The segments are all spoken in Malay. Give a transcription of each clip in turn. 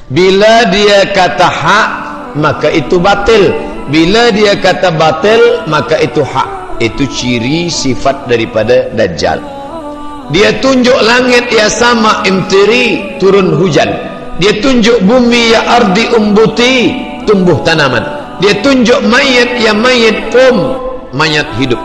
Bila dia kata hak, maka itu batil. Bila dia kata batil, maka itu hak. Itu ciri sifat daripada Dajjal. Dia tunjuk langit ya sama imtiri, turun hujan. Dia tunjuk bumi ya ardi umbuti, tumbuh tanaman. Dia tunjuk mayat ya mayat mayat hidup.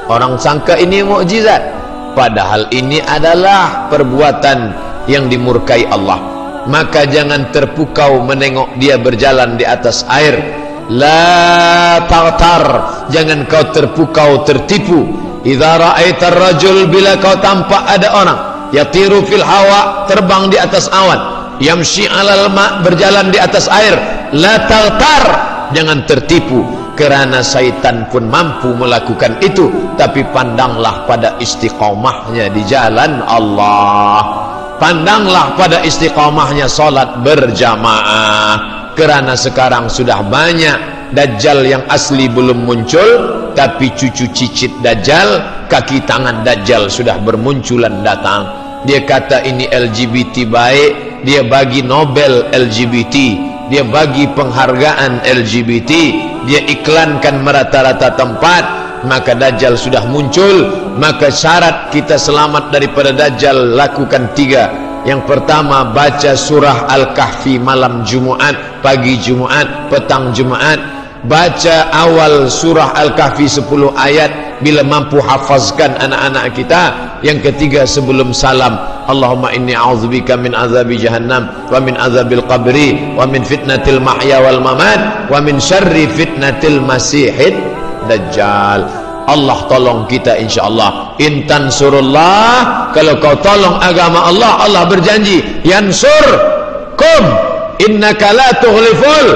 Orang sangka ini mukjizat, padahal ini adalah perbuatan yang dimurkai Allah. Maka jangan terpukau menengok dia berjalan di atas air. La taghtar, jangan kau terpukau tertipu. Idza ra'aitar rajul, bila kau tampak ada orang yatiru fil hawa, terbang di atas awan, yamshi 'alal ma, berjalan di atas air, la taghtar, jangan tertipu, kerana syaitan pun mampu melakukan itu. Tapi pandanglah pada istiqamahnya di jalan Allah, pandanglah pada istiqamahnya salat berjamaah. Kerana sekarang sudah banyak Dajjal yang asli belum muncul, tapi cucu cicit Dajjal, kaki tangan Dajjal sudah bermunculan datang. Dia kata ini LGBT baik, dia bagi Nobel LGBT, dia bagi penghargaan LGBT, dia iklankan merata-rata tempat. Maka Dajjal sudah muncul. Maka syarat kita selamat daripada Dajjal lakukan 3. Yang pertama, baca surah Al-Kahfi malam Jumaat, pagi Jumaat, petang Jumaat. Baca awal surah Al-Kahfi 10 ayat bila mampu, hafazkan anak-anak kita. Yang ketiga, sebelum salam, Allahumma inni a'udzubika min azabi jahannam wa min azabil qabri wa min fitnatil mahya wal mamat wa min syarri fitnatil masihid Dajjal. Allah tolong kita insyaallah. Intan surullah, kalau kau tolong agama Allah, Allah berjanji yansurkum innaka la tughliful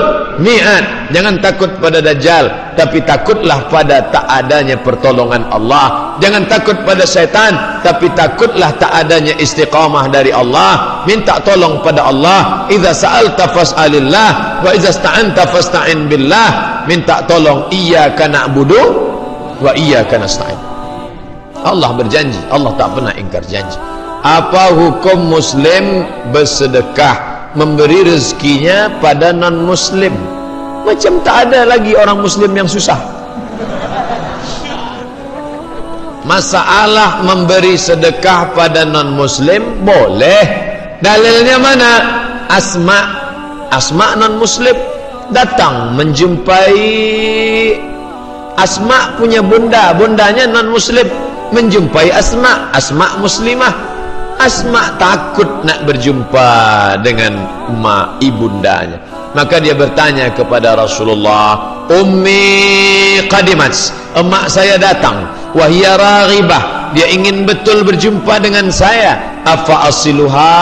mi'ad. Jangan takut pada Dajjal, tapi takutlah pada tak adanya pertolongan Allah. Jangan takut pada syaitan, tapi takutlah tak adanya istiqamah dari Allah. Minta tolong pada Allah. Idza sa'alta fas'alillah wa idza ista'anta fasta'in billah. Minta tolong, iyyaka na'budu wa iyyaka nasta'in. Allah berjanji, Allah tak pernah ingkar janji. Apa hukum muslim bersedekah, memberi rezekinya pada non muslim? Macam tak ada lagi orang muslim yang susah. Masalah memberi sedekah pada non muslim boleh. Dalilnya mana? Asma non muslim datang menjumpai Asma punya bundanya non muslim, menjumpai Asma muslimah. Asma takut nak berjumpa dengan ibundanya. Maka dia bertanya kepada Rasulullah, Ummi qadimat, emak saya datang, wahia raghibah, dia ingin betul berjumpa dengan saya. Afa asiluha,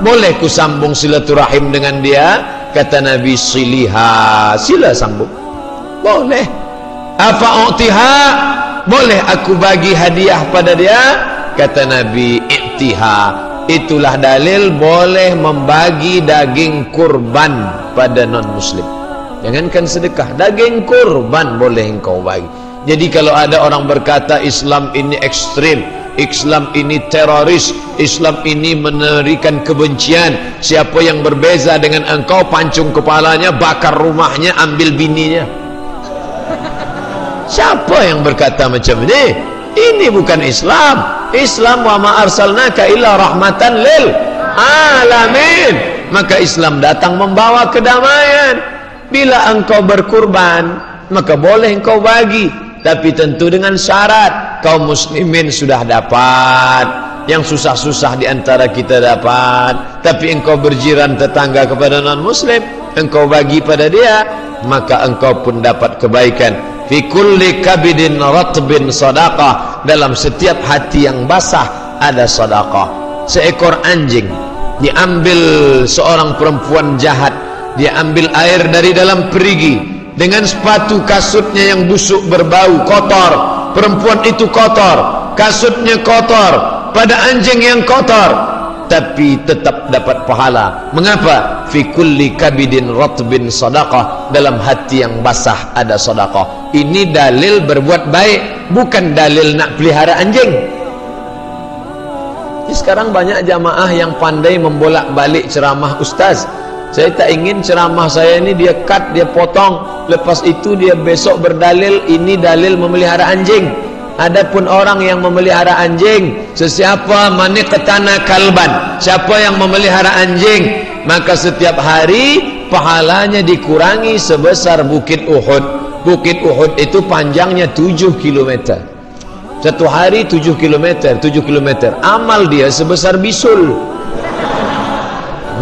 boleh ku sambung silaturahim dengan dia? Kata Nabi, siliha, sila sambung, boleh. Afa u'tiha, boleh aku bagi hadiah pada dia? Kata Nabi, i'tiha. Itulah dalil boleh membagi daging kurban pada non muslim. Jangankan sedekah, daging kurban boleh engkau bagi. Jadi kalau ada orang berkata Islam ini ekstrim, Islam ini teroris, Islam ini menerikan kebencian, siapa yang berbeza dengan engkau, pancung kepalanya, bakar rumahnya, ambil bininya. Siapa yang berkata macam ini? Ini bukan Islam. Islam wa ma arsalnaka illa rahmatan lil alamin. Maka Islam datang membawa kedamaian. Bila engkau berkurban, maka boleh engkau bagi, tapi tentu dengan syarat kaum muslimin sudah dapat, yang susah-susah di antara kita dapat, tapi engkau berjiran tetangga kepada non muslim, engkau bagi pada dia, maka engkau pun dapat kebaikan. Fi kulli kabidin ratbin sadaqah, dalam setiap hati yang basah ada sedekah. Seekor anjing diambil seorang perempuan jahat, dia ambil air dari dalam perigi dengan sepatu kasutnya yang busuk berbau kotor. Perempuan itu kotor, kasutnya kotor, pada anjing yang kotor, tapi tetap dapat pahala. Mengapa? Fi kulli kabidin ratbin sadaqah, dalam hati yang basah ada sedekah. Ini dalil berbuat baik, bukan dalil nak pelihara anjing. Sekarang banyak jamaah yang pandai membolak-balik ceramah ustaz. Saya tak ingin ceramah saya ini dia cut, dia potong, lepas itu dia besok berdalil ini dalil memelihara anjing. Adapun orang yang memelihara anjing, sesiapa maniqtana kalban, siapa yang memelihara anjing, maka setiap hari pahalanya dikurangi sebesar Bukit Uhud. Bukit Uhud itu panjangnya 7 km. Satu hari 7 km, 7 km. Amal dia sebesar bisul.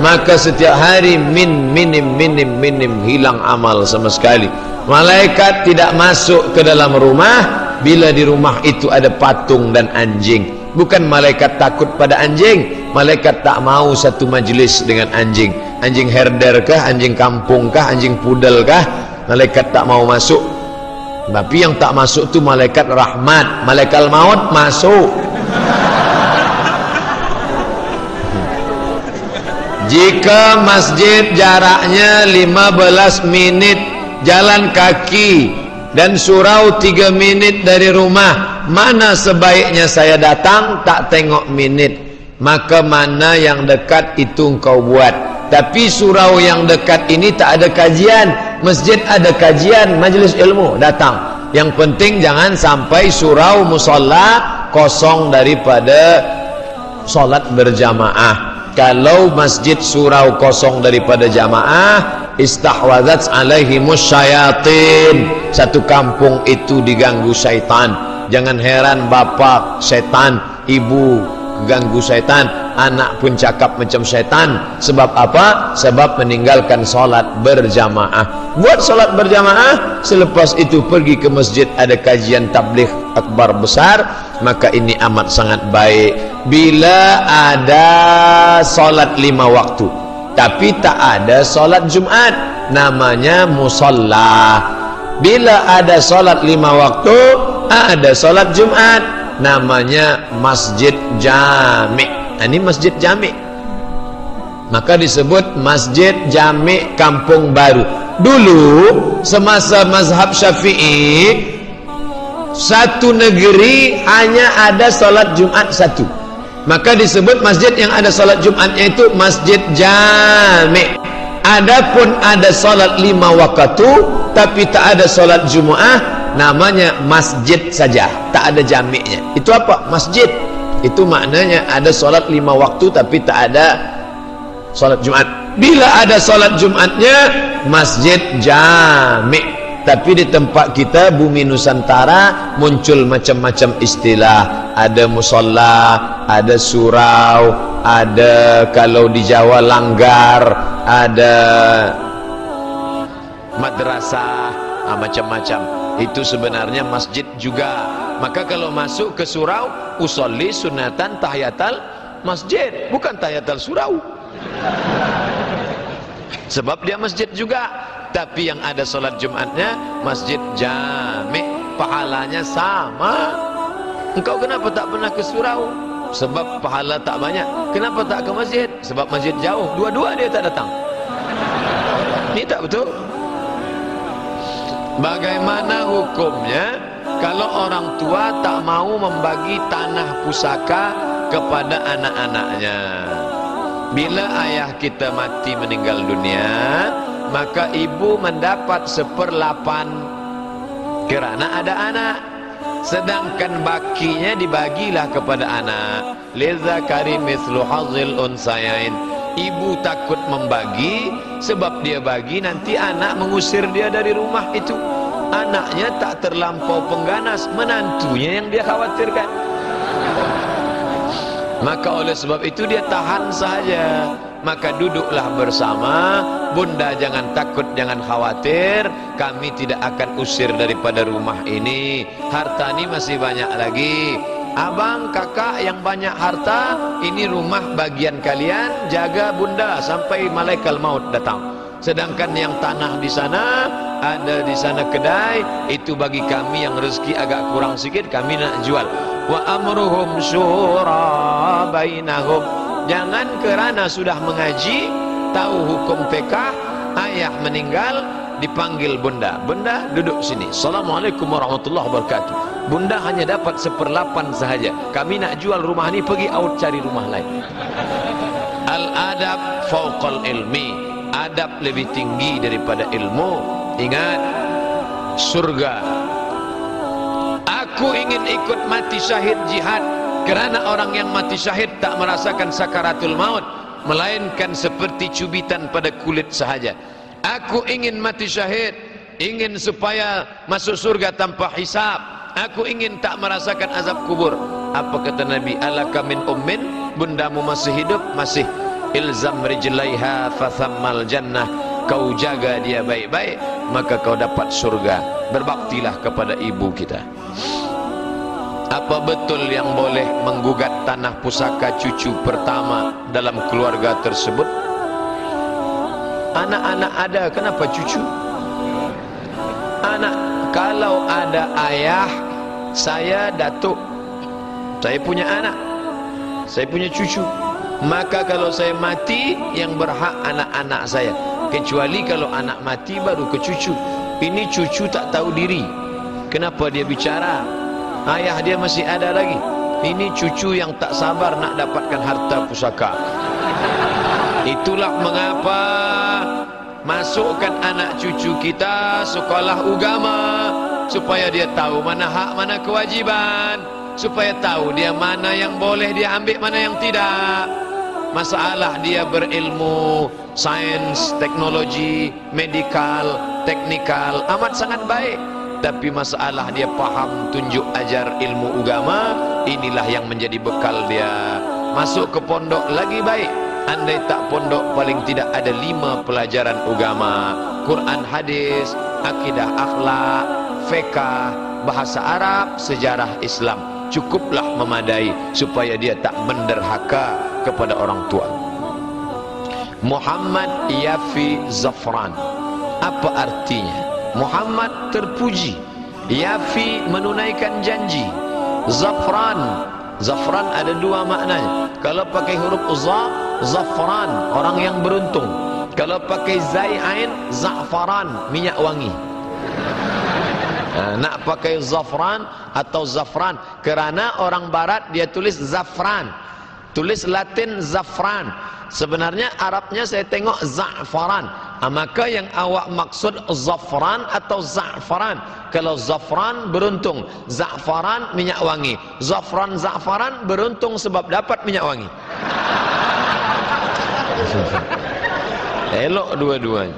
Maka setiap hari minim hilang amal sama sekali. Malaikat tidak masuk ke dalam rumah bila di rumah itu ada patung dan anjing. Bukan malaikat takut pada anjing, malaikat tak mau satu majlis dengan anjing. Anjing herder kah, anjing kampung kah, anjing pudel kah, malaikat tak mau masuk. Tapi yang tak masuk tu malaikat rahmat, malaikat maut masuk. Jika masjid jaraknya 15 menit jalan kaki dan surau 3 menit dari rumah, mana sebaiknya saya datang? Tak tengok minit, maka mana yang dekat itu engkau buat. Tapi surau yang dekat ini tak ada kajian, masjid ada kajian, majlis ilmu, datang. Yang penting jangan sampai surau musalla kosong daripada solat berjamaah. Kalau masjid surau kosong daripada jamaah, istahwadzat alaihimus syayatin, satu kampung itu diganggu syaitan. Jangan heran bapak setan, ibu ganggu syaitan, anak pun cakap macam syaitan. Sebab apa? Sebab meninggalkan solat berjamaah. Buat solat berjamaah, selepas itu pergi ke masjid, ada kajian tabligh akbar besar, maka ini amat sangat baik. Bila ada solat 5 waktu tapi tak ada solat Jumat, namanya musalla. Bila ada solat 5 waktu, ada solat Jumat, namanya masjid jami'. Ini masjid jami', maka disebut masjid jami' Kampung Baru. Dulu semasa mazhab Syafi'i, satu negeri hanya ada solat Jumat satu, maka disebut masjid yang ada solat Jumatnya itu masjid jami'. Adapun ada solat 5 waktu tapi tak ada solat Jumaah, namanya masjid saja, tak ada jami'nya. Itu apa? Masjid. Itu maknanya ada solat 5 waktu tapi tak ada solat Jumat. Bila ada solat Jumatnya, masjid jami'. Tapi di tempat kita bumi Nusantara muncul macam-macam istilah. Ada musalla, ada surau, ada kalau di Jawa langgar, ada madrasah, macam-macam. Itu sebenarnya masjid juga. Maka kalau masuk ke surau, usolli sunatan tahiyatal masjid, bukan tahiyatal surau. Sebab dia masjid juga. Tapi yang ada solat Jumatnya masjid jami', pahalanya sama. Engkau kenapa tak pernah ke surau? Sebab pahala tak banyak. Kenapa tak ke masjid? Sebab masjid jauh. Dua-dua dia tak datang. Ini tak betul. Bagaimana hukumnya kalau orang tua tak mau membagi tanah pusaka kepada anak-anaknya? Bila ayah kita mati meninggal dunia, maka ibu mendapat 1/8 kerana ada anak, sedangkan bakinya dibagilah kepada anak. Lidzakari mithlu hazzil unsayain. Ibu takut membagi, sebab dia bagi nanti anak mengusir dia dari rumah itu. Anaknya tak terlampau pengganas, menantunya yang dia khawatirkan. Maka oleh sebab itu dia tahan saja. Maka duduklah bersama. Bunda jangan takut, jangan khawatir, kami tidak akan usir daripada rumah ini. Harta ini masih banyak lagi. Abang, kakak yang banyak harta, ini rumah bagian kalian, jaga bunda sampai malaikat maut datang. Sedangkan yang tanah di sana, ada di sana kedai, itu bagi kami yang rezeki agak kurang sikit, kami nak jual. Wa amruhum syura bainahum. Jangan kerana sudah mengaji, tahu hukum fikah, ayah meninggal, dipanggil bunda. Bunda, duduk sini. Assalamualaikum warahmatullahi wabarakatuh. Bunda hanya dapat 1/8 sahaja. Kami nak jual rumah ni, pergi out cari rumah lain. Al-adab fauqal ilmi. adab lebih tinggi daripada ilmu. Ingat, surga. Aku ingin ikut mati syahid jihad, kerana orang yang mati syahid tak merasakan sakaratul maut, melainkan seperti cubitan pada kulit sahaja. Aku ingin mati syahid, ingin supaya masuk surga tanpa hisab. Aku ingin tak merasakan azab kubur. Apa kata Nabi? Alaka min ummin, bundamu masih hidup, masih. Ilzam rijlaiha fathammal jannah. Kau jaga dia baik-baik, maka kau dapat surga. Berbaktilah kepada ibu kita. Apa betul yang boleh menggugat tanah pusaka cucu pertama dalam keluarga tersebut? Anak-anak ada, kenapa cucu? Anak, kalau ada ayah, saya datuk, saya punya anak, saya punya cucu, maka kalau saya mati, yang berhak anak-anak saya. Kecuali kalau anak mati baru ke cucu. Ini cucu tak tahu diri, kenapa dia bicara? Ayah dia masih ada lagi. Ini cucu yang tak sabar nak dapatkan harta pusaka. Itulah mengapa masukkan anak cucu kita sekolah agama, supaya dia tahu mana hak, mana kewajiban, supaya tahu dia mana yang boleh dia ambil, mana yang tidak. Masalah dia berilmu sains, teknologi, medikal, teknikal amat sangat baik, tapi masalah dia faham, tunjuk ajar ilmu agama, inilah yang menjadi bekal dia. Masuk ke pondok lagi baik. Andai tak pondok, paling tidak ada 5 pelajaran agama: Quran, hadis, akidah, akhlak, fiqh, bahasa Arab, sejarah Islam. Cukuplah memadai supaya dia tak menderhaka kepada orang tua. Muhammad Yafi Zafran, apa artinya? Muhammad terpuji, Yafi menunaikan janji, Zafran, Zafran ada 2 maknanya. Kalau pakai huruf za, Zafran, orang yang beruntung. Kalau pakai zai ain, Za'faran, minyak wangi. Nak pakai Zafran atau Zafran, kerana orang barat dia tulis Zafran, tulis Latin Zafran. Sebenarnya Arabnya saya tengok Za'faran. Maka yang awak maksud Zafran atau Za'faran. Kalau Zafran beruntung, Za'faran minyak wangi. Zafran Za'faran beruntung sebab dapat minyak wangi. Elok dua-duanya.